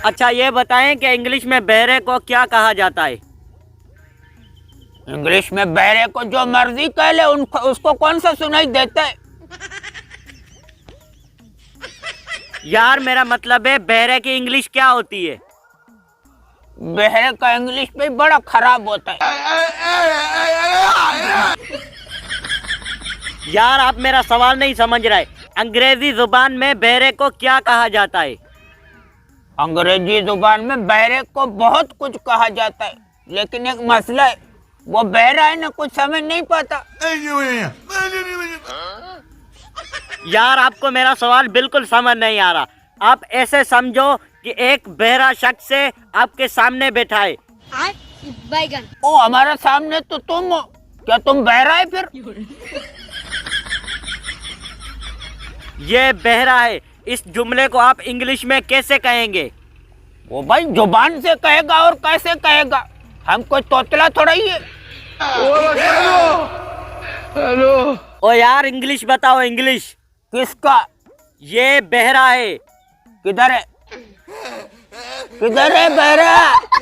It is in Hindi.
अच्छा ये बताएं कि इंग्लिश में बहरे को क्या कहा जाता है? इंग्लिश में बहरे को जो मर्जी कह ले, उसको कौन सा सुनाई देता है? यार मेरा मतलब है बहरे की इंग्लिश क्या होती है? बहरे का इंग्लिश भी बड़ा खराब होता है। यार आप मेरा सवाल नहीं समझ रहे। अंग्रेजी जुबान में बहरे को क्या कहा जाता है? अंग्रेजी जुबान में बहरे को बहुत कुछ कहा जाता है, लेकिन एक मसला है, वो बहरा है ना, कुछ समझ नहीं पाता। यार आपको मेरा सवाल बिल्कुल समझ नहीं आ रहा। आप ऐसे समझो कि एक बहरा शख्स से आपके सामने बैठा है। बैगन। ओ हमारे सामने तो तुम हो, क्या तुम बहरा है फिर? ये बहरा है। इस जुमले को आप इंग्लिश में कैसे कहेंगे? वो भाई जुबान से कहेगा और कैसे कहेगा, हम कोई तोतला थोड़ा ही है। हेलो। ओ यार इंग्लिश बताओ, इंग्लिश। किसका? ये बहरा है। किधर है? किधर है बहरा?